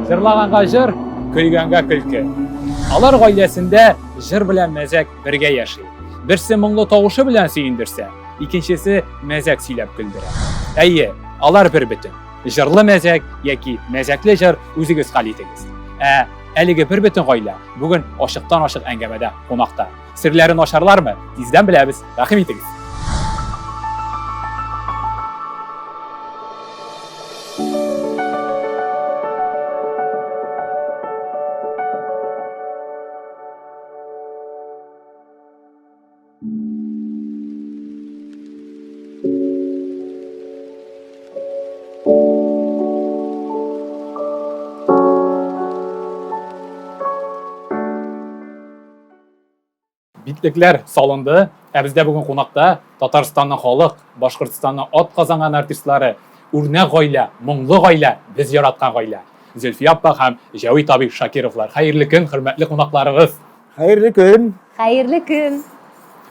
Жырлағанға жыр, көлгәнгә көлке. Алар гаиләсендә жыр белән мәзәк бергә яши. Берсе моңлы тавышы белән сөендерсә, икенчесе мәзәк сөйләп көлдерә. Әйе, алар бер бөтен. Жырлы мәзәк яки мәзәкле жыр үзегез хәл итегез. Әлеге бер бөтен гаилә бүген ашыктан-ашык әңгәмәдә кунакта. Серләрен ашарлармы? Тиздән беләбез. Рәхим итегез. Битлекләр салынды. Бездә бүген кунакта Татарстанның халык, Башкортстанның ат казанган артистлары, үрнәк гаилә, моңлы гаилә, без яраткан гаилә. Зөлфия апа һәм Җавит абый Шакировлар. Хәерле көн, хөрмәтле кунакларыбыз. Хәерле көн. Хәерле көн.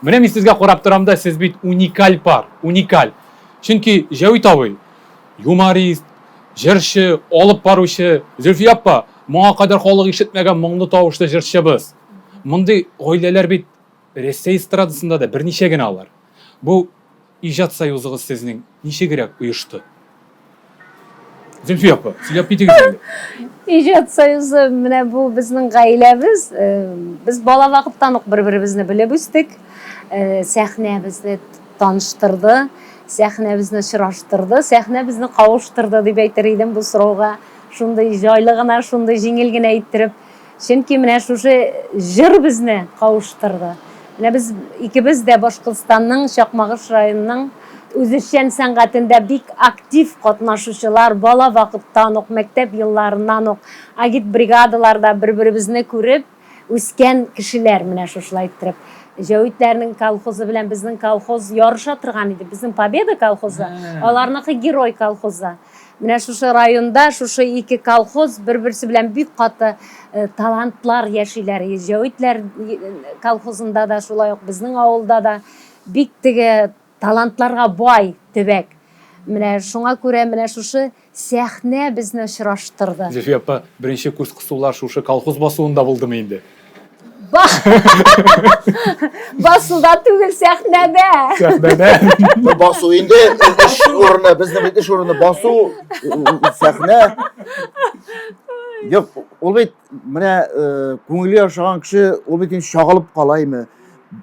Менә мин сезгә карап торам да, сез бит уникаль пар, уникаль. Чөнки Җавит абый юморист, җырчы, алып баручы, Зөлфия апа моңа кадәр халык ишетмәгән моңлы тавышлы җырчыбыз. Мондый гаиләләр бит Рәсәй эстрадасында да берничә генә алар. Бу иҗат союзыгыз сезнең ничегрәк оешты? Зөлфия апа, сөйләп китегез инде. Иҗат союзы менә бу безнең гаиләбез. Без бала вакыттан ук бер-беребезне белеп үстек. Сәхнә безне таныштырды, сәхнә безне очраштырды, сәхнә безне кавыштырды дип әйтер идем бу сорауга. Шундый җайлы гына, шундый җиңел генә әйттереп. Чөнки менә шушы җыр безне кавыштырды. Менә без икебез дә Башкортстанның Чакмагыш районының үзешчән сәнгатендә бик актив катнашучылар, бала вакыттан ук, мәктәп елларыннан ук агит бригадаларда бер-беребезне күреп үскән кешеләр менә шушылай иттереп. Җавитләрнең колхозы белән безнең колхоз ярыша торган иде. Безнең Победа колхозы, аларныкы Герой колхозы. Менә шушы районда шушы ике колхоз бер-берсе белән бик каты талантлар яшиләр. Җавитләр колхозында да шулай ук безнең авылда да бик теге талантларга бай төбәк. Менә шуңа күрә менә шушы сәхнә безне очраштырды. Зөлфия апа, беренче курс кысулар шушы колхоз басуында булдымы инде? Басуда түгел, сәхнәдә. Сәхнәдә. Басу инде эш урыны, безнең эш урыны басу, сәхнә. Юк, ул бит менә күңеле ашаган кеше, ул бит шагылып калаймы?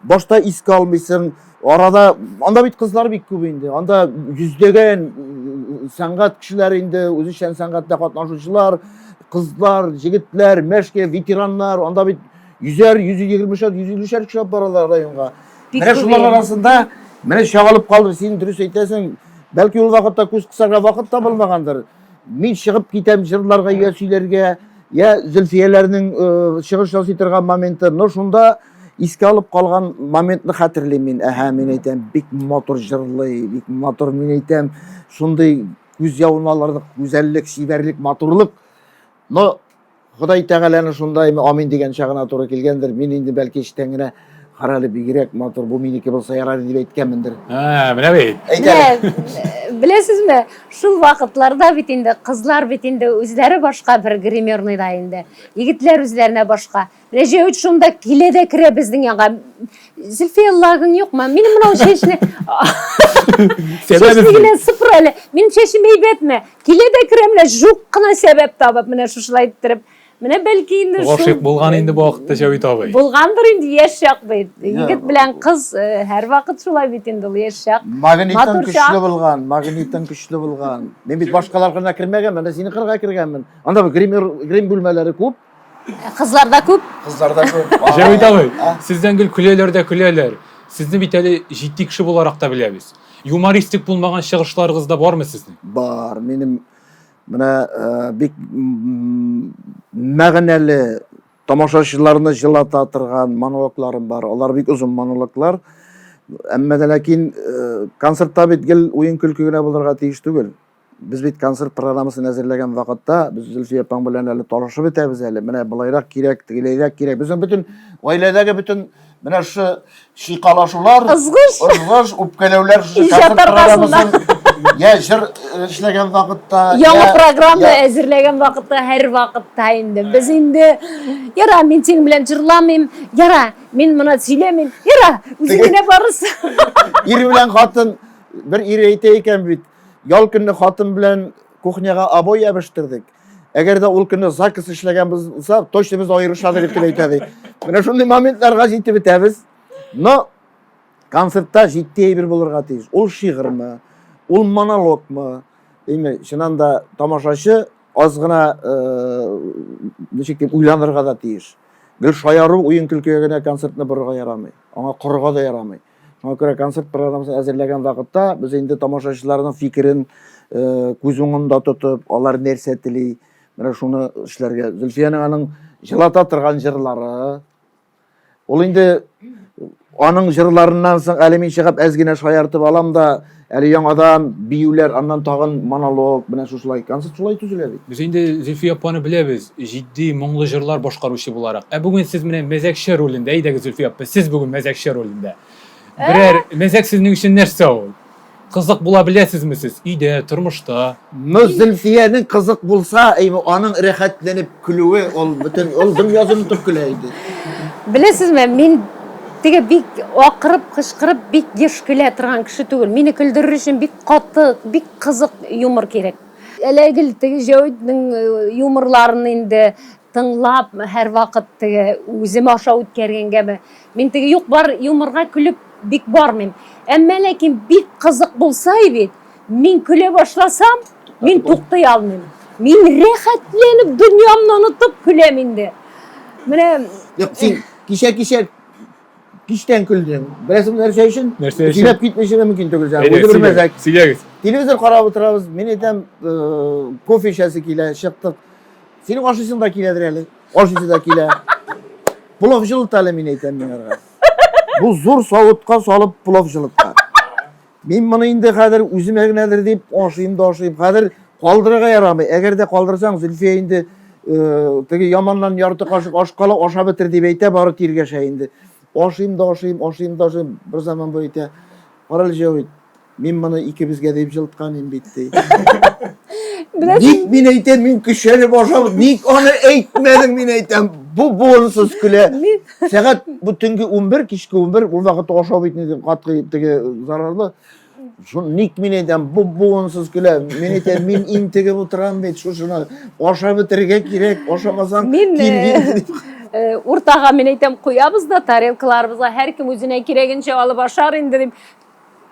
Башта искә алмыйсың, арада анда бит кызлар бик күп инде. Анда йөздәгән сәнгать кешеләре инде, үзешчән сәнгатьтә катнашучылар, кызлар, җегетләр, мәшкә ветераннар, анда бит 100-120, 150 кеше баралар районга. Менә шулар арасында менә шагылып калды, син дөрес әйтәсең, бәлки ул вакытта күз кысарга вакыт табылмагандыр. Мин чыгып китәм җырларга, я сөйләргә, я Зөлфияләрнең чыгыш ясый торган моменты, но шунда искә алып калган моментны хәтерлим мин. Мин әйтәм, бик матур җырлый, бик матур, мин әйтәм, шундый күз явыналарлык, гүзәллек, шибәрлек, матурлык. Но Ходай Тәгаләне шундай амин дигән чагына туры килгәндер. Мин инде бәлки эштән генә каралы бигрәк матур, бу минеке булса ярар дип әйткәнмендер. Менә бит. Беләсезме, шул вакытларда бит инде кызлар бит инде үзләре башка бер гримерныйда инде. Егетләр үзләренә башка. Менә җәүт шунда килә дә керә безнең янга. Зөлфия лагың юкмы? Минем менә чәчне. Чәчне сыпыр әле. Минем чәчем әйбәтме? Килә дә керә менә жук кына сәбәп табып менә шушылай иттереп. Менә бәлки инде гашыйк булган инде бу вакытта Җавит абый. Булгандыр инде, яшь чак бит. Егет белән кыз һәр вакыт шулай бит инде, яшь чак. Магниттан көчле булган, магниттан көчле булган. Мин бит башкаларга кергәнмен, сине кырга кергәнмен. Анда грим бүлмәләре күп. Кызларда күп. Кызларда күп. Җавит абый, сездән гел көләләр дә көләләр. Сезне бит әле җитди кеше буларак та беләбез. Юмористик булмаган чыгышларыгыз да бармы сезнең? Бар, минем менә бик мәгънәле тамашачыларны җылата торган монологларым бар. Алар бик узын монологлар. Әмма дә ләкин концертта бит гел уен көлке генә булырга тиеш түгел. Без бит концерт программасын әзерләгән вакытта без Зөлфия апаң белән әле талашып бетәбез әле. Менә булайрак кирәк, тигеләйрәк кирәк. Безнең бөтен гаиләдәге бөтен менә шу шикалашулар, ызгыш, үпкәләүләр шу концерт программасын Ya jir ishlagan vaqtda, Yangi ya- programma ya- әзерләгән вакытта һәр вакытта инде. Без инде яра, мин синең белән җырламыйм. Яра, мин моны сөйләмим. Яра, үзең генә барырсың. ир белән хатын бер ир әйтә икән бит. Ял көнне хатын белән кухняга обой ябыштырдык. Әгәр дә ул көнне заказ эшләгән булса, точно без аерышадыр дип әйтә ди. Менә шундый моментларга җитеп бетәбез. Но концертта җитди бер булырга тиеш. Ул шигырьме, ул монологмы? Әйме, шуннан да тамашачы аз гына ничек дип уйланырга да тиеш. Гел шаяру, уен көлкегә генә концертны борырга ярамый. Аңа корырга да ярамый. Шуңа күрә концерт программасын әзерләгән вакытта без инде тамашачыларның фикерен күз уңында тотып, алар нәрсә тели, менә шуны эшләргә. Зөлфиянең аның җылата торган җырлары, ул инде аның җырларыннан соң әле мин чыгып әз генә шаяртып алам да, әле яңадан биюләр, аннан тагын монолог, менә шулай концерт шулай төзелә бит. Biz инде Зөлфия апаны беләбез, җитди, моңлы җырлар башкаручы буларак. Бүген сез менә мәзәкче ролендә, әйдәгез Зөлфия апа, сез бүген мәзәкче ролендә. Берәр мәзәк сезнең өчен нәрсә ул? Кызык була беләсезме сез? Өйдә, тормышта? Но Зөлфиянең кызык булса, әйме аның рәхәтләнеп көлүе, ул бөтен ул дөньясын утып көлә иде. Беләсезме, мин теге бик акырып, кычкырып, бик еш көлә торган кеше түгел. Мине көлдерер өчен бик каты, бик кызык юмор кирәк. Әлегел теге Җавитның юморларын инде тыңлап, һәр вакыт теге үзем аша үткәргәнгәме, мин теге юк бар юморга көлеп бик бармыйм. Әмма ләкин бик кызык булса бит, мин көлә башласам, мин туктый алмыйм. Мин рәхәтләнеп дөньямны онытып көләм инде. Менә Юк, син кичтән көлдең. Беләсеңме нәрсә өчен? Нәрсә өчен? Сөйләп китмешең мөмкин түгел җаным. Әйдә, Үзе бер мәзәк. сөйләгез. Телевизор карап утырабыз. Мин әйтәм, кофе эчәсе килә, чыктык. Синең ашыйсың да киләдер әле. Ашыйсы да килә. Пулов җылыта әле мин әйтәм миңа. Бу зур савытка салып пулов җылытка. Мин моны инде хәзер үземә генәдер дип ашыйм да ашыйм. Хәзер калдырырга ярамый. Әгәр дә калдырсаң, Зөлфия инде теге яманнан ярты кашык аш кала, аша бетер дип әйтә, бары тиргәшә инде. Ашыйм да ашыйм, ашыйм да ашыйм. Бер заман бу әйтә, "Карал Җавит, мин моны икебезгә дип җылыткан инде бит." Ник мин әйтәм, мин көчәнеп ашап, ник аны әйтмәдең, мин әйтәм. Бу буынсыз көлә. Сәгать бу төнге 11, кичке 11, ул вакытта ашау бит инде катгый теге зарарлы. Шуны ник мин әйтәм, бу буынсыз көлә. Мин әйтәм, мин интегеп утырам бит, шушыны ашап бетергә кирәк, ашамасаң Мин, килгән. уртага мен әйтәм, куябыз да тарелкаларыбызга һәркем үзенә кирәгенчә алып ашар инде дип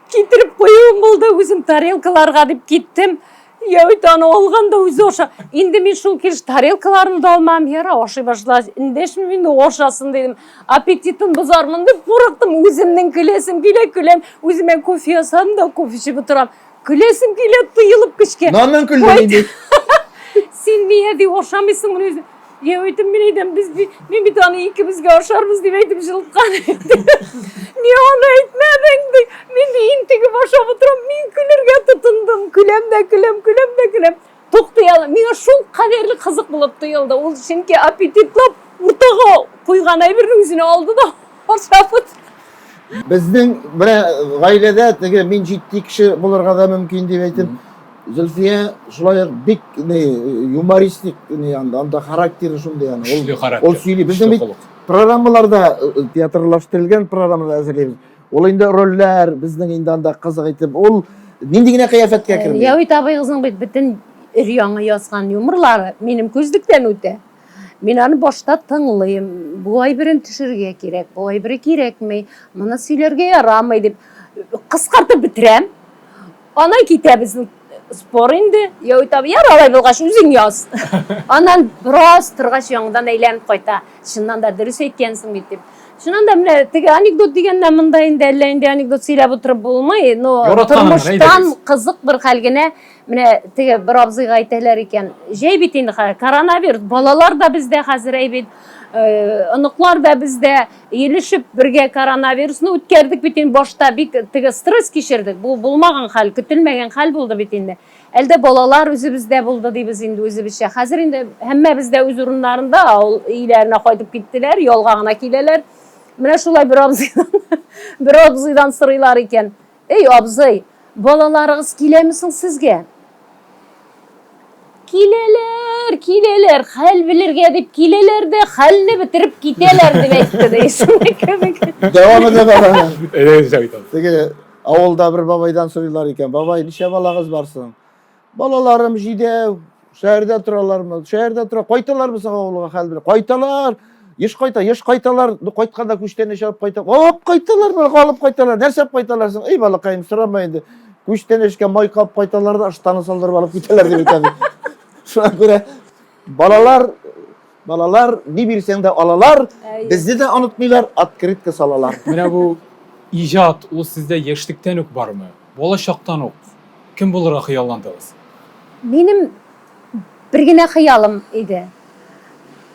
китереп куюым булды, үзем тарелкаларга дип киттем. Җавит аны алганда үзе аша. Инде мин шул килеш тарелкаларны да алмам, яра ашый башлас. Индәшмим инде ашасын дидем. Аппетитын бозармын дип курыктым. Үземнең көләсем килә, көләм. Үземә кофе ясадым да кофе эчеп утырам. Көләсем килә, тыелып кичкә. Наннан көлдең инде. Син нигә дип ашамыйсың моны үзе? Җавитем, мин әйтәм, мин бит аны икебезгә ашарбыз дип әйтеп җылыткан. Ни аны әйтмәдең ди. Мин интегеп ашап утырам, мин көләргә тотындым. Көләм. Туктый алмыйм. Миңа шул кадәрле кызык булып тоелды. Ул чөнки аппетитлап уртага куйган әйберне үзенә алды да ашап утырды. Безнең менә гаиләдә теге мин җитди кеше булырга да мөмкин дип әйтеп, Зөлфия шулай бик юмористик анда характері шундый аны. Көчле характер. Ул сөйли. Безнең бит программаларда театрлаштырылган программалар әзерләйбез. Ул инде рольләр безнең инде анда кызык итеп, ул нинди генә кыяфәткә керми. Җавит абыйгызның бит бөтен өр-яңы язган юморлары минем күзлектән үтә. Мин аны башта тыңлыйм. Бу әйберен төшерергә кирәк, бу әйбере кирәкми, моны сөйләргә ярамый дип кыскартып битерәм. Ана китәбез спор инде. Җавит абый, яр алай булгач үзең яз. Аннан бераз торгач яңадан әйләнеп кайта. Чыннан да дөрес әйткәнсең бит дип. Чыннан да менә теге анекдот дигәндә монда инде әллә инде анекдот сөйләп утырып булмый, но тормыштан кызык бер хәл генә менә теге бер абзыйга әйтәләр икән. Җәй бит инде коронавирус, балалар да бездә хәзер әйбит, оныклар да бездә елешеп бергә коронавирусны үткәрдек бит инде башта бик теге стресс кичердек. Бу булмаган хәл, көтелмәгән хәл булды бит инде. Әлдә балалар үзебездә булды дибез инде үзебезчә. Хәзер инде һәммә бездә үз урыннарында, ул өйләренә кайтып киттеләр, ялга гына киләләр. Менә шулай бер абзыйдан сырыйлар икән. Эй абзый, Балаларыгыз киләмисең сезгә? Киләләр, хәл белергә дип киләләр дә, хәлне бетереп китәләр дип әйтте дисең кебек. Devam edelim. Җавит абый. Теге авылда bir бабайдан сорыйлар икән. Бабай, ничә балагыз барсың? Балаларым җидәү. Шәһәрдә торалармы? Шәһәрдә тора. Кайталармы сиңа авылга хәл белер? Кайталар. Еш кайталар. Кайтканда күчтән эшәп кайта. Оп, кайталар, алып кайталар. Нәрсә кайталар соң? Эй балакаем, сорама инде. Күчтән эшкә май кап кайталар да аштаны салдырып алып китәләр дип әйтәде. Шуңа күрә балалар ни бирсәң дә алалар, безне дә онытмыйлар, открытка салалар. Менә бу иҗат ул сездә яшьлектән үк бармы? Балачактан ук кем булырга хыялландыгыз? Минем бер генә хыялым иде.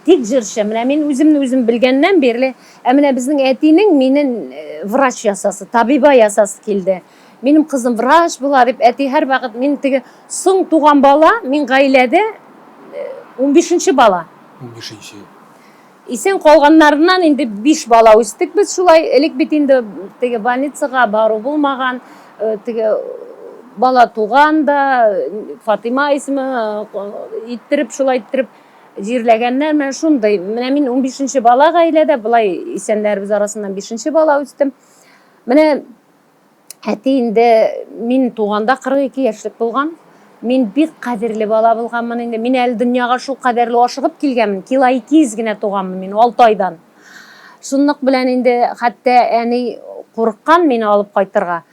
Тик җырчы. Менә мин үзем белгәннән бирле, менә безнең әтинең минен врач ясасы, табиба ясасы килде. Минем кызым врач була дип, әти һәр вакыт мин теге соң туган бала, мин гаиләдә 15нче бала. 15нче. Исән калганнарыннан инде 5 бала үстек без шулай. Элек бит инде теге больницага бару булмаган, теге бала туган да, Фатима исеме иттереп шулай иттереп җирләгәннәр. Менә шундый. Менә мин 15нче бала гаиләдә, булай исәннәрбез арасыннан 5нче бала үстем. Менә әти инде мин туганда 42 яшьлек булган. Мин бик кадерле бала булганмын инде. Мин әле дөньяга шул кадерле ашыгып килгәнмен. Кило 200 генә туганмын мин 6 айдан. Шунлык белән инде хәтта әни курыккан мине алып кайтырга.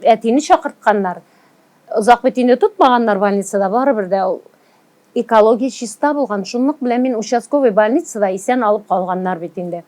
Әтине чакыртканнар. Озак бит инде тотмаганнар больницада, барыбер дә экология чиста булган. Шунлык белән мин участковый больницада исән алып калганнар бит инде.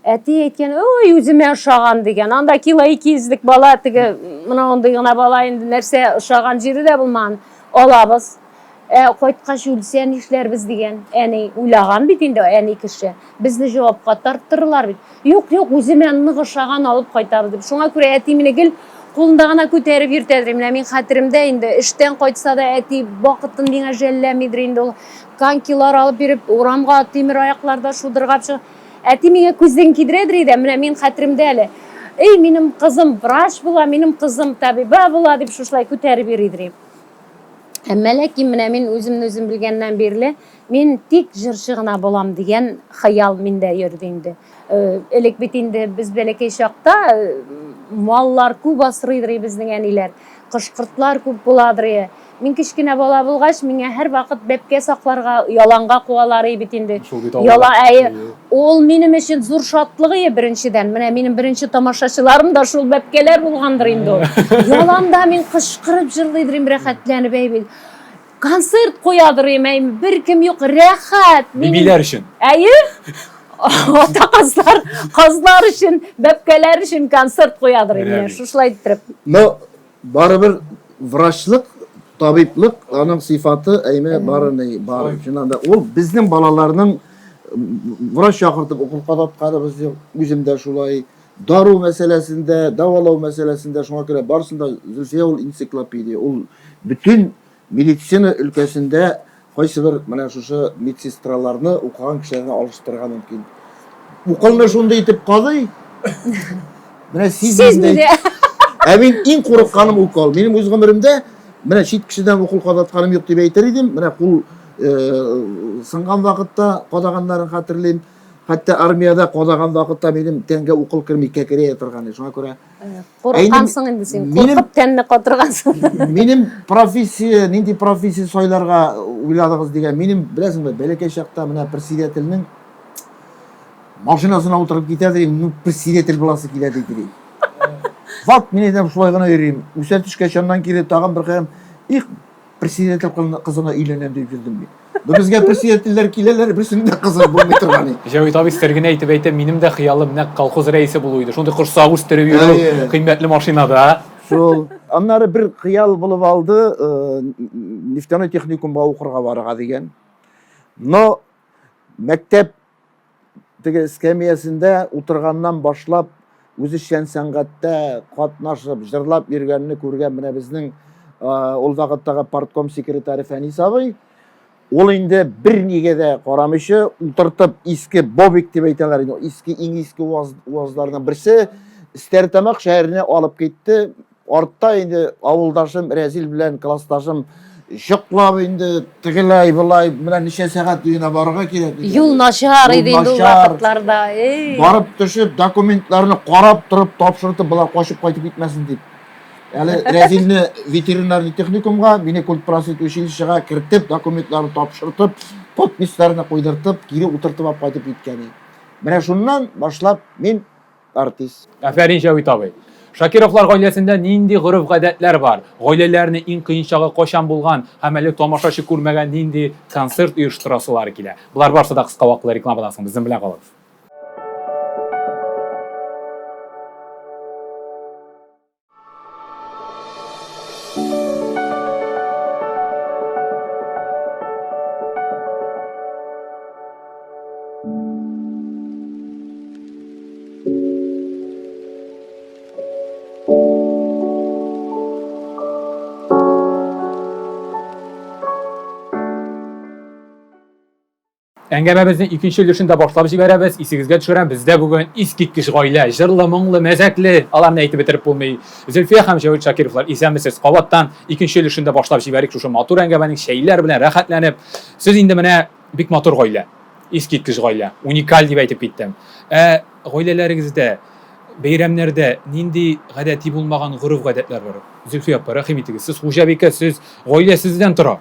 Әти әйткән, ой, үземә ошаган дигән. Анда кило 200лек бала, теге мына андый гына бала инде нәрсә ошаган җире дә булмаган. Алабыз. Кайткач үлсә нишләрбез дигән. Әни уйлаган бит инде, әни кеше. Безне җавапка тарттырырлар бит. Юк, үземә нык ошаган алып кайтар дип. Шуңа күрә әти мине гел кулында гына күтәреп йөртәдер. Менә мин хәтеремдә инде эштән кайтса да әти вакытын миңа жәлләмидер инде. Ул конькилар алып биреп, урамга тимер аякларда шудыргап чыгып. Әти миңа күздән кидерәдер иде, менә мин хәтеремдә әле. Эй, минем кызым врач була, минем кызым табиба була дип шулай күтәреп йөридер. Әмма ләкин менә мин үзем белгәннән бирле, мин тик җырчы гына булам дигән хыял миндә йөрде инде. Элек бит инде без бәләкәй чакта маллар күп асрыйдыр безнең әниләр. Кышкыртлар күп буладыр. Мин кичкенә бала булгач, миңа һәр вакыт бәпкә сакларга, яланга куалар бит инде. Ул минем өчен зур шатлыгы беренчедән. Менә минем беренче тамашачыларым да шул бәпкәләр булгандыр инде ул. Яланда мин кышкырып җырлыйдыр, рәхәтләнеп әйбит. Концерт куядыр, бер кем юк, рәхәт. Бибиләр өчен. Ата кызлар өчен, бәпкәләр өчен концерт куядыр инде. Шулай итеп. Но барыбер врачлык, табиблык аның сыйфаты әйме барыны бар. Шунда ул безнең балаларның врач чакыртып укулга татканыбыз үземдә шулай. Дару мәсьәләсендә, давалау мәсьәләсендә шуңа күрә барысында Зөлфия ул энциклопедия. Ул bütün медицина өлкәсендә кайсы бер менә шушы медсестраларны укыган кешеләрне алыштырырга мөмкин. Укылны шунда итеп калый. Менә сизмәде. Мин иң курыкканым укол. Минем үз гомеремдә менә чит кешедән укул кадатканым юк дип әйтер идем. Менә кул сынган вакытта кадаганнарын хәтерлим. Хәтта армиядә кадаган вакытта минем тәнгә укул керми кәкерәя торган. Шуңа күрә курыккансың инде син. Куркып тәнне катыргансың. Минем профессия, нинди профессия сайларга уйладыгыз дигән. Минем беләсеңме, бәләкәй чакта менә председательнең машинасына утырып китәдер, председатель буласы килә диде. Вак мин әйтәм шулай гына йөрим. Үсәтешкә чаннан килеп тагын бер кайм их председатель кызына өйләнәм дип йөрдем бит. Безгә председательләр киләләр, берсенең дә кызы булмый торган. Җавит абый сәргенә әйтеп әйтә, минем дә хыялым нәкъ колхоз рәисе булу иде. Шундый кырсак үстереп йөрү, кыйммәтле машинада. Шул. Аннары бер хыял булып алды, нефтяной техникумга укырга барырга дигән. Но мәктәп теге скамьясында утырганнан башлап үзешчән сәнгатьтә катнашып, җырлап йөргәнне күргән менә безнең ул вакыттагы партком секретаре Фәнис абый. Ул инде бер нигә дә карамыйча утыртып иске бобик дип әйтәләр инде. Иске иң иске уазлардан берсе Стәрлетамак шәһәренә алып китте. артта инде авылдашым Рәзил белән классташым шыклап инде тегеләй булай менә ничә сәгать өенә барырга кирәк. Юл начар иде инде ул Начар. вакытларда. Барып төшеп документларны карап торып тапшыртып булар качып кайтып китмәсен дип. Әле Рәзилне ветеринарный техникумга, мине культпросвет училищега кертеп, документларны тапшыртып, подписларны куйдыртып, кире утыртып алып кайтып киткән. Менә шуннан башлап мин артист. Әфәрин Җавит абый. Шакировлар гаиләсендә нинди гореф-гадәтләр бар? Гаиләләрне иң кыен чагы качан булган һәм әле тамашачы күрмәгән нинди концерт оештырасылар килә? Булар барысы да кыска вакытлы рекламадан соң безнең белән калыгыз. Әңгәмәбезнең икенче өлешендә башлап җибәрәбез. Исегезгә төшерәм, бездә бүген искиткеч гаилә, җырлы, моңлы, мәзәкле, аларны әйтеп бетереп булмый. Зөлфия һәм Җавит Шакировлар, исәнмесез? Кабаттан икенче өлешендә башлап җибәрик шушы матур әңгәмәнең шәйләр белән рәхәтләнеп. Сез инде менә бик матур гаилә, искиткеч гаилә, уникаль дип әйтеп киттем. Гаиләләрегездә, бәйрәмнәрдә нинди гадәти булмаган гореф-гадәтләр бар? Зөлфия апа, рәхим итегез. Сез хуҗабикә, сез гаилә сездән тора.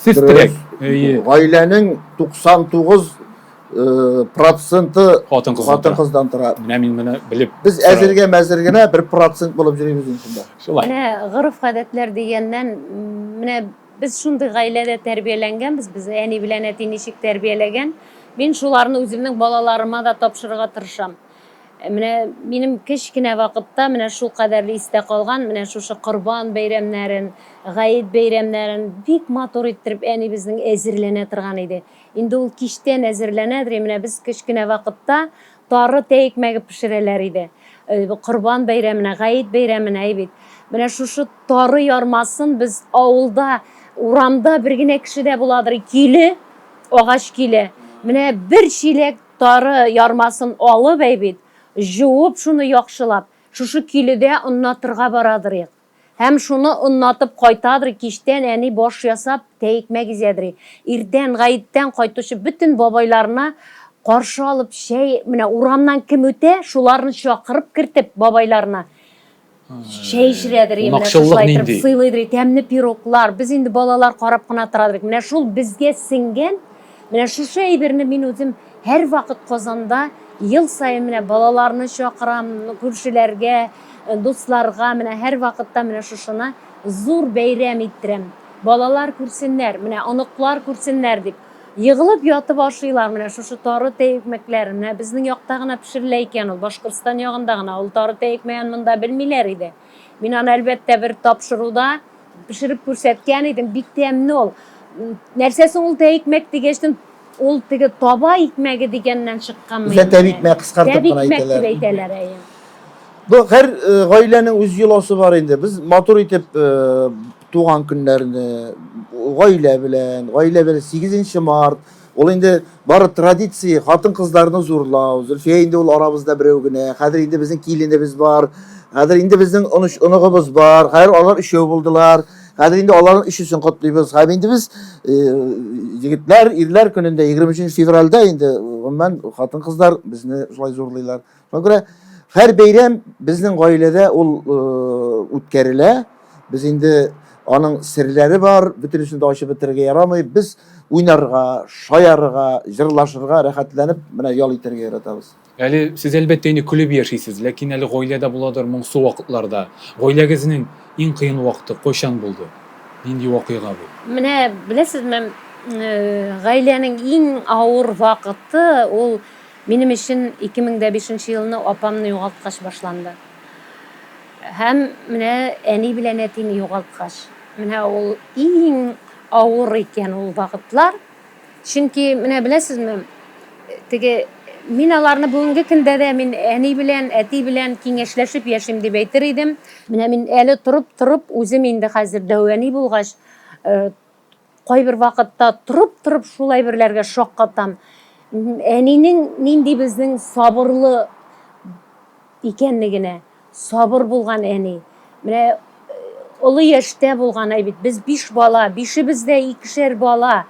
Сез терәк. Гаиләнең 99% хатын-кыздан тора. Менә мин моны белеп. Без әзергә мәзергенә 1% булып йөрибез инде. Шулай. Менә гореф-гадәтләр дигәннән, менә без шундый гаиләдә тәрбияләнгәнбез, без әни белән әти ничек тәрбияләгән. Мин шуларны үземнең балаларыма да тапшырырга тырышам. Менә минем кечкенә вакытта менә шул кадәрле истә калган, менә шушы Корбан бәйрәмнәрен, Гаит бәйрәмнәрен бик матур иттереп әни безнең әзерләнә торган иде. Инде ул кичтән әзерләнәдер, менә без кечкенә вакытта тары тәйкмәге пешерәләр иде. Корбан бәйрәменә, Гаит бәйрәменә бит. Менә шушы тары ярмасын без авылда, урамда бер генә кешедә буладыр, киле, агач киле. Менә бер чиләк тары ярмасын алып бит, жуып шуны яхшылап, шушы киледә оннатырга барадыр. Һәм шуны оннатып кайтадыр, кичтән әни баш ясап тәйкмәк изәдер. Иртән Гаиттән кайтучы bütün бабайларына каршы алып шәй, менә урамнан кем үтә, шуларны чакырып кертеп бабайларына шәй эчерәдер, менә шулай итеп сыйлыйдыр, тәмле пироглар. Без инде балалар карап кына торадыр. Менә шул безгә сиңгән, менә шушы әйберне мин үзем һәр вакыт Казанда ел сайын менә балаларны чакырам, күршеләргә, дусларга, менә һәр вакытта менә шушына зур бәйрәм иттерәм. Балалар күрсеннәр, менә оныклар күрсеннәр дип. Йыгылып ятып ашыйлар менә шушы тары тәйкмәкләрен. Менә безнең якта гына пешерелә икән ул, Башкортстан ягында гына. Ул тары тәйкмәген монда белмиләр иде. Мин аны әлбәттә бер тапшыруда пешереп күрсәткән идем, бик тәмле ул. Нәрсә соң ул тәйкмәк дигәчтен, ул теге таба икмәге дигәннән чыкканмы? Бездә тәбикмәк кыскартып кына әйтәләр. Бу һәр гаиләнең үз йоласы бар инде. Без матур итеп туган көннәрне гаилә белән 8 март, ул инде бары традиция, хатын-кызларны зурлау. Зөлфия инде ул арабызда берәү генә. Хәзер инде безнең киленебез бар. Хәзер инде безнең оныгыбыз бар. Хәзер алар өчәү булдылар. Хәзер инде аларның өчесен котлыйбыз. Һәм инде без егетләр, ирләр көнендә 23 февральдә инде гомумән хатын-кызлар безне шулай зурлыйлар. Шуңа күрә һәр бәйрәм безнең гаиләдә ул үткәрелә. Без инде аның серләре бар, бөтенесен дә ачып бетерергә ярамый. Без уйнарга, шаярга, җырлашырга, рәхәтләнеп, менә ял итәргә яратабыз. Әле сез әлбәттә инде көлеп яшисез, ләкин әле гаиләдә буладыр моңсу вакытларда. Гаиләгезнең иң кыен вакыты кайчан булды? Нинди вакыйга бу? Менә беләсезме, гаиләнең иң авыр вакыты ул минем өчен 2005 елны апамны югалткач башланды. Һәм менә әни белән әтине югалткач. Менә ул иң авыр икән ул вакытлар. Чөнки менә беләсезме, теге мин аларны бүгенге көндә дә мин әни белән, әти белән киңәшләшеп яшим дип әйтер идем. Менә мин әле торып үзем инде хәзер дәвәни булгач, кайбер вакытта торып шулай берләргә шаккатам. Әнинең нинди безнең сабырлы икәнлегенә, сабыр булган әни. Менә олы яшьтә булган бит. Без 5 бала, 5ебездә 2шәр бала.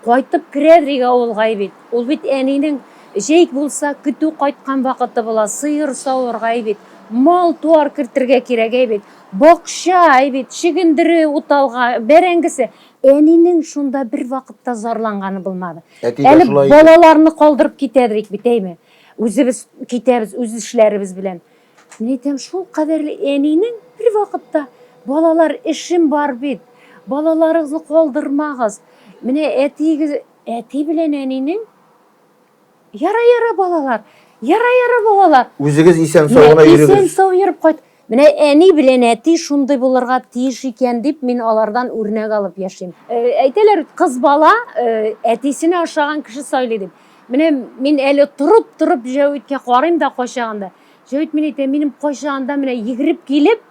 Кайтып керәдер авылга бит. Ул бит әнинең җәйк булса көтү кайткан вакыты була, сыер савырга бит. Мал туар кертергә кирәк бит. Бакча бит, чигендере уталга, бәрәңгесе. Әнинең шунда бер вакытта зарланганы булмады. Әле балаларны калдырып китәдер бит, әйме? Үзебез китәбез, үз эшләребез белән. Мин әйтәм, шул кадәрле әнинең бер вакытта балалар эшем бар бит. Балаларыгызны калдырмагыз. Менә әти белән әнинең яра балалар. Яра балалар. Үзегез исән сауына йөрегез. Исән сау йөреп кайт. Менә әни белән әти шундый булырга тиеш икән дип мин алардан үрнәк алып яшим. Әйтәләр, кыз бала әтисенә ашаган кеше сайлый дип. Менә мин әле турып Җәвиткә карыйм да кайчаганда. Җәвит мин әйтә, минем кайчаганда менә йөгереп килеп,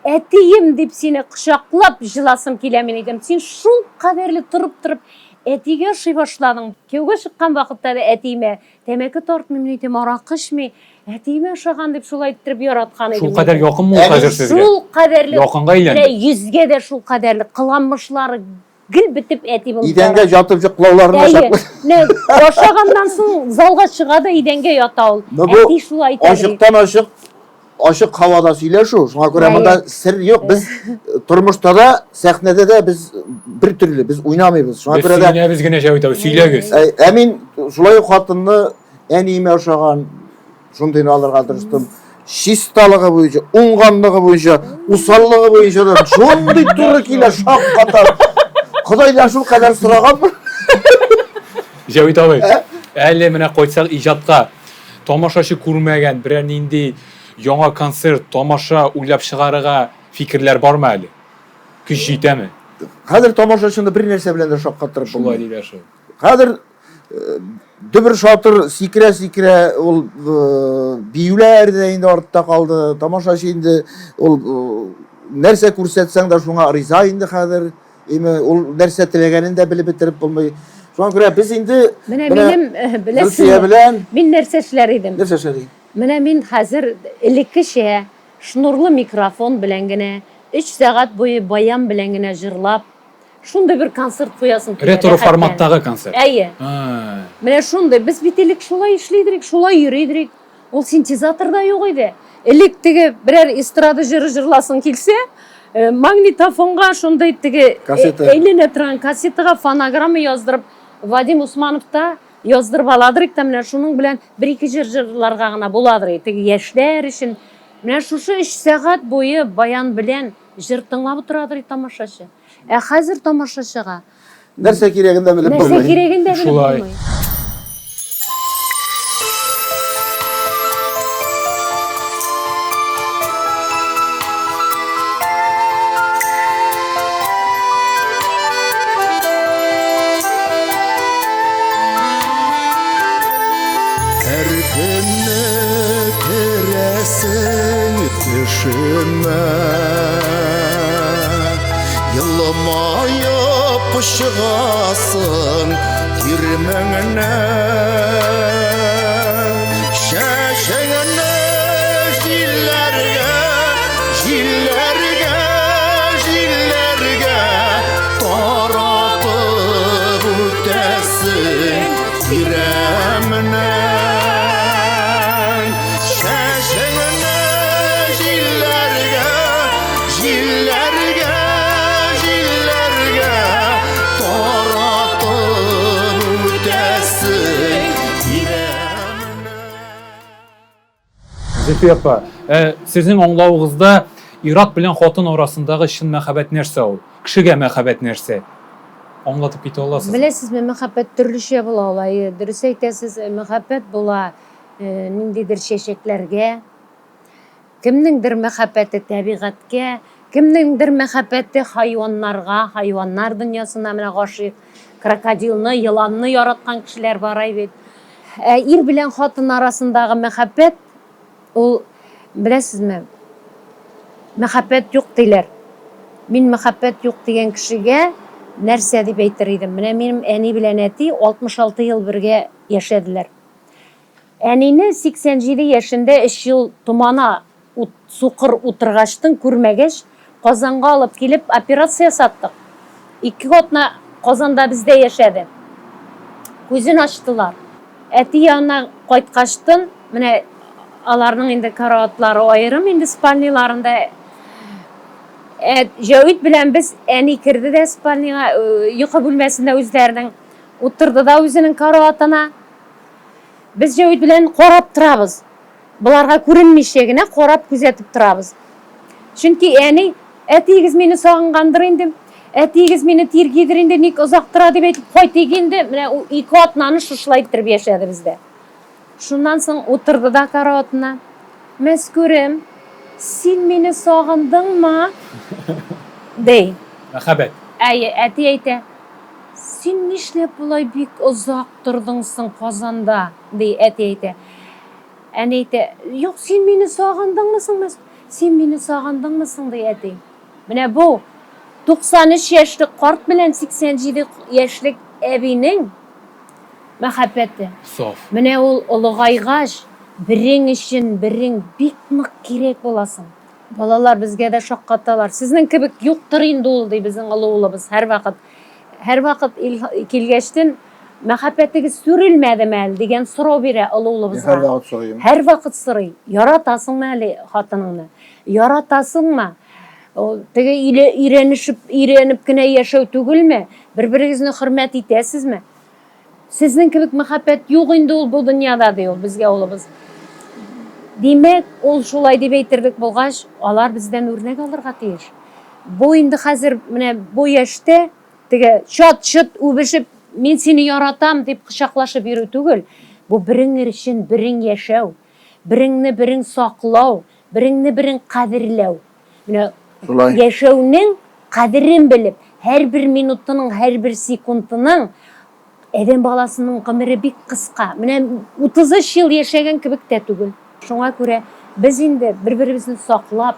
әтием дип сине кочаклап җыласым килә, мин әйтәм. Син шул кадәрле турып әтигә ошый башладың. Кияүгә чыккан вакытта да әтимә тәмәке тартмый, мин әйтәм, аракы эчми. Әтимә ашаган дип шулай иттереп яраткан идем. Шул кадәр якынмы ул хәзер сезгә? Шул кадәрле. Якынга әйләнде. Йөзгә дә шул кадәрле кыланмышлары гел битеп әти булып. Идәнгә ятып җыклауларына чаклы. Ашаганнан соң залга чыга да идәнгә ята ул. Әти шулай әйтә. Ашыктан ашык һавада сөйләшү. Шуңа күрә монда сер юк. Без тормышта да, сәхнәдә дә без бер төрле, без уйнамыйбыз. Шуңа күрә дә без генә Җәвит абый сөйләгез. Мин шулай ук хатынны әниемә ашаган шундый алырга тырыштым. Чисталыгы буенча, уңганлыгы буенча, усаллыгы буенча да шундый туры килә шаккатар. Кудайдан шул кадәр сораганмы? Җәвит абый, әле менә кайтсак иҗатка тамашачы күрмәгән берәр нинди яңа концерт, тамаша уйлап чыгарырга фикерләр бармы әле? Көч җитәме? Хәзер тамашачыны бер нәрсә белән дә шаккаттырып Шулай диләр шул. Хәзер дөбер шатыр сикерә ул биюләр дә инде артта калды. Тамашачы инде ул нәрсә күрсәтсәң дә шуңа риза инде хәзер. Ул нәрсә теләгәнен дә белеп бетереп булмый. Шуңа күрә без инде менә минем Зөлфия белән мин нәрсә эшләр идем. нәрсә эшләдек? Менә мин хәзер элеккечә шнурлы микрофон белән генә 3 сәгать буе баян белән генә җырлап, шундый бер концерт куясым килә. Ретро форматтагы концерт. Әйе. Менә шундый, без бит элек шулай эшлидек, шулай йөридек. Ул синтезаторда юк иде. Элек теге берәр эстрада җыры җырласын килсә, магнитофонга шундый теге әйләнә торган кассетага фонограмма яздырып, Вадим Усмановта яздырып аладыр икән, менә шуның белән 1-2 җыр җырларга гына буладыр. Теге яшьләр өчен менә шушы 3 сәгать буе баян белән җыр тыңлап утырадыр тамашачы. Хәзер тамашачыга нәрсә кирәген дә белеп булмый. Нәрсә кирәген дә белеп булмый. Yılmayıp ışıgasın girmengine şeşeğine jillerge taratıp ötesin giremine şeşeğine jillerge Зөлфия апа, сезнең аңлавыгызда ир-ат белән хатын арасындагы чын мәхәббәт нәрсә ул? Кешегә мәхәббәт нәрсә? Аңлатып китә аласыз? Беләсезме, мәхәббәт төрлечә була ул. Дөрес әйтәсез, мәхәббәт була ниндидер чәчәкләргә, кемнеңдер мәхәббәте табигатькә, кемнеңдер мәхәббәте хайваннарга, хайваннар дөньясына менә гашыйк, крокодилны, йыланны яраткан кешеләр бар бит. Ир белән хатын арасындагы мәхәббәт ул, беләсезме, мәхәббәт юк диләр. Мин мәхәббәт юк дигән кешегә нәрсә дип әйтер идем. Менә минем әни белән әти 66 ел бергә яшәделәр. Әнине 87 яшендә 3 ел тумана суқыр утырғаштың көрмегеш Қазанға алып келіп операция саттық. 2 отна Қазанда бізде ешеді. Көзін аштылар. Әті яғына қайтқаштын, міне аларның енді карауатлары айырым, енді спальниларында Жәуит білән біз әні кірді де спальниға, ұйқы бөлмесінде өздерінің отырды да өзінің карауатына. Біз Жәуит білән қорап тұрабыз. Бұларға көрінмешегіне қорап күзетіп тұрабыз. Чүнки әні әтегіз мені сағынғандыр енді, әтегіз мені тергедір енді, нек ұзақ тұра деп әйтіп қой тегенде, міне 2 атнаны шұшылайттырып ешеді бізде. Шундан соң отырды да карауатына. Мәз көрем, сен мені сағындың ма? Дей. Мәхәббәт. Әти әйті, сен нешлеп бұлай бек ұзақ тұрдыңсың Қазанда? Дей, әти әйті. Әне әйті, жоқ, сен мені сағындың мысың? Сен мені сағындың мысың? Дей, әти. Міне бұл 93 яшлық қарт білән 87 яшлық әбейнің мәхәббәті. Соф. Міне ол ұлығайғаш, бірің үшін бірің бек нық керек боласың. Балалар бізге де шаққатталар. Сіздің кібік юқтыр енді ол дей біздің ұлығылыбыз әр вақыт келгештен мәхәббәтігіз сүрілмәді мәлі деген сұрау бере ұлығылыбызға. Әр вақыт сұрайым. Әр вақыт сұрай. Яратасың мәлі қатыныңны? Яратасың ма? Теге үйреніп кіне яшау түгіл ме? Бір-біріңізні құрмет етесіз ме? Сіздің кібік мәхәббәт жоқ енді ол бұл дүнияда дей ол бізге олыбыз. Демек, ол шулай деп әйтірдік болғаш, алар бізден өрнек алырға тиіш. Бұл енді қазір бұл яште теге шат-шыт өбішіп, мен сені яратам деп қышақлашып беру түгіл. Бұл біріңір үшін бірің яшау, біріңні бірің сақлау, біріңні бірің қадірлеу. Яшауның қадірін біліп, әр бір минутының, әр бір секундының әдем баласының ғымыры бек қысқа. 30 жыл яшаған кібік те түгіл. Шуңа көре біз енді бір-бірімізді сақлап,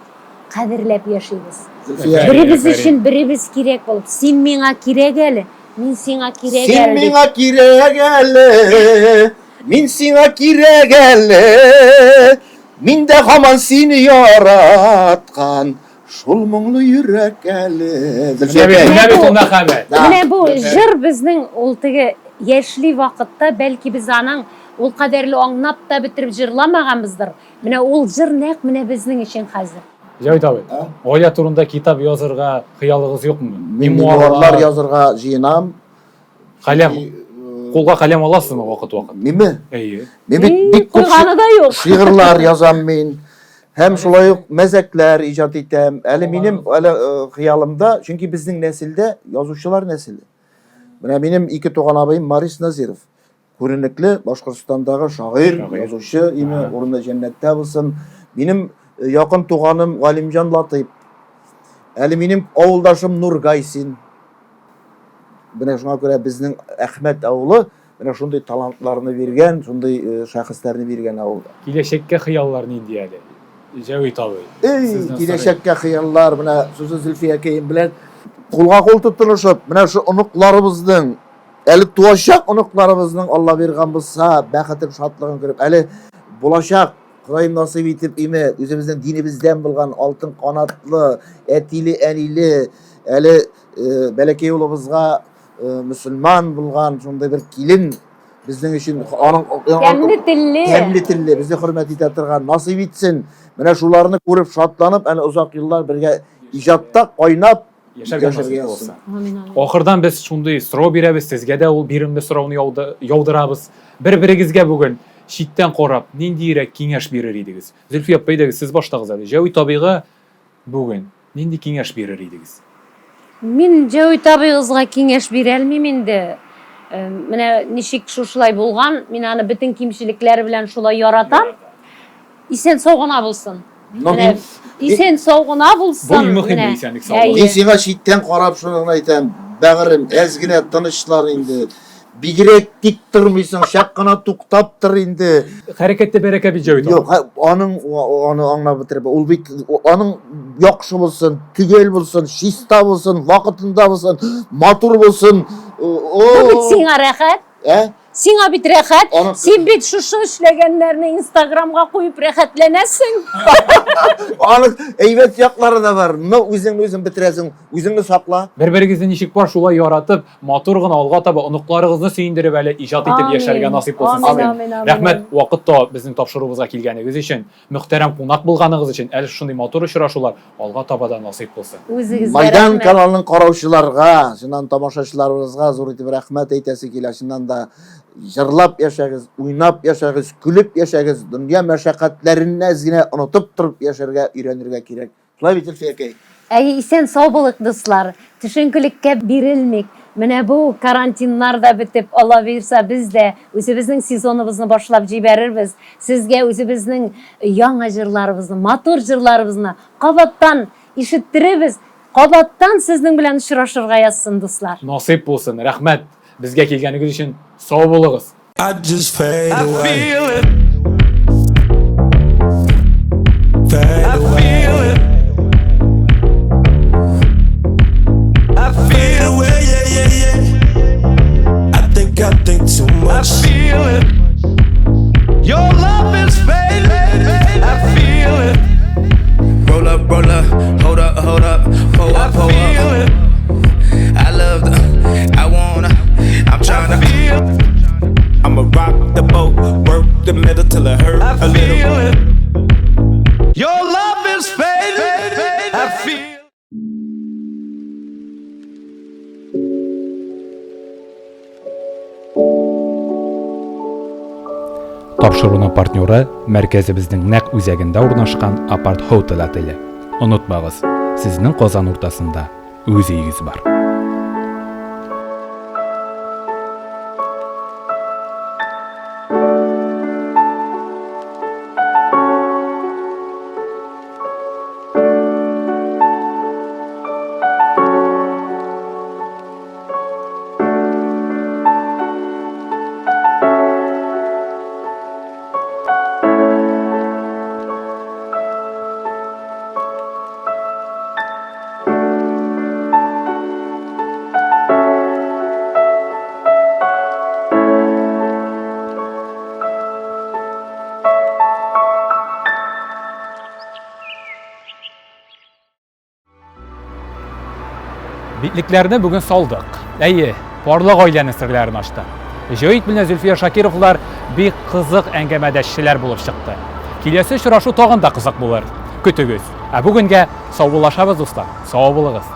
қадірлеп яшаймыз. Біріміз үшін біріміз керек болып, сен меңа керек әлі, мен сеңа керек әлі. Сен меңа керек әлі, мен сеңа керек әлі, мен де қаман сені яратқан, шул мұңлы жүрек әлі. Міне бұл жыр біздің ол тегі ешли вақытта бәлкі біз анаң ол қадерлі аңнап та бітіріп жырламағанбыздыр. Міне ол жыр нәқ міне біздің үшін қазір. Жәуит абай, оя турында китап yazырға қиялығыз жоқ му? Мемуарлар yazырға жиынам. Қалем, қолға қалем аласың вақыт-вақыт? Меме? Әйе. Қойғаны да жоқ. Шиғырлар yazам мен. Hem şulay mezekler icat ettim. Әлі менің қиялымда, çünkü біздің нәсілде yazушылар нәсілі. Менің 2 туған абайым Марис Назиров. Көрінікли Башқұртстандағы шағир, yazушы, орында жәннәтте болсын. Менің якын туғаным Ғалимжан Латип. Әлі менің ауылдашым Нур Гайсин. Шуңа көре біздің Әхмет ауылы шундай талантларыны берген, шундай шәхістәріні берген ауылда. Келешекке қияллар нендей әлі? Жәуит абай. Келешекке қияллар, сөзі Зülfiye кейін білен, қолға қол тұтынышып, шу ұнықларымыздың, әлі туашақ ұнықларымыздың Алла берген болса, бәқітіп шатлығын көріп, әлі болашақ Құдайым насip етіп, өзіміздің динімізден болған алтын қанатлы, әтилі, әнилі, әлі бәлекей ұлыбызға мұсылман болған сондай бір келін біздің үшін кәмлі тілі бізді құрмет ете тұрған насip етсін. Міне шуларыны көріп шатланып, әні ұзақ жылдар бірге ижатта қойнап яшәргә болсын. Ақырдан біз шундай сұрау береміз, сізге де ол берімді сұрауны яудырабыз. Бір-біріңізге бүгін шиттен қорап, нендейірек кеңеш берер едіңіз? Зülfiye апай, сіз баштағыз әлі. Жәуит абайға бүгін нендей кеңеш берер едіңіз? Мен Жәуит абайға кеңеш бере әлмеймін де. Міне нешек шушылай болған, мен аны бүтін кемшіліктері білән шулай яратам. Исен соғына болсын. Исен соғына болсын. Бұл мұхим исенлік сауға. Мен сиңа шиттен қарап шуны айтам, бәғірім, әзгіне тынышлар енді. Бигірек тик тұрмайсың, шаққана туқтап тұр енді. Қарекетте бәреке бі Жәуит абай. Жоқ, оны аңнап бітіріп, ол бейт, оның яқшы болсын, түгел болсын, шиста болсын, вақытында болсын, матур болсын. Бұл сиңа рәхәт? Сиңа бит рәхәт. Аны- Син бит шушы эшләгәннәрне Инстаграмга куеп рәхәтләнәсең. Аның әйбәт яклары да бар. Мына үзең битерәсең, үзеңне сакла. Бер-берегезне ничек бар шулай яратып, матур гына алга таба оныкларыгызны сөендереп әле иҗат итеп Амин. яшәргә насыйп булсын. Амин, амин, амин. Рәхмәт вакытта безнең тапшыруыбызга килгәнегез өчен, мөхтәрәм кунак булганыгыз өчен, әле шундый матур очрашулар алга таба да насыйп булсын. Үзегезгә Майдан рәхмәт. каналының караучыларга, шуннан тамашачыларыбызга зур итеп рәхмәт әйтәсе килә. Шуннан да җырлап яшәгез, уйнап яшәгез, көлеп яшәгез, дөнья мәшәкатьләрен генә онытып торып яшәргә өйрәнергә кирәк. Шулай бит Илфия. Әй, исән сау булык, дуслар. Төшенкелеккә бирелмик. Менә бу карантиннар да бетеп, Алла бирсә, без дә үзебезнең сезоныбызны башлап җибәрербез. Сезгә үзебезнең яңа җырларыбызны, матур җырларыбызны кабаттан ишеттеребез. Кабаттан сезнең белән очрашырга язсын, дуслар. Насыйп булсын. Рәхмәт безгә килгәнегез өчен. Сау булыгыз. I just fade away. Feel it, Fade I away. feel it. I Fade feel, away, yeah. I think too I much. feel it. Your love is fading. I feel it. Roll up, hold up, pull I up, feel it. I love the, I wanna, I'm trying to Feel, I'ma rock the boat, work the middle till it hurt I a little. feel it. Your love is fading. I feel. Тапшыруның партнеры мәркәзебезнең нәкъ үзәгендә урнашкан Апарт Hotel отеле. Онытмагыз, сезнең Казан уртасында үз өегез бар. Битлекләрне бүген салдык. Әйе, барлык гаиләнең серләрен ачты. Җәйт белән Зөлфия Шакировлар бик кызык әңгәмәдәшләр булып чыкты. Киләсе очрашу тагын да кызык булыр. Көтегез. Ә бүгенгә сау булашабыз, дуслар. Сау булыгыз.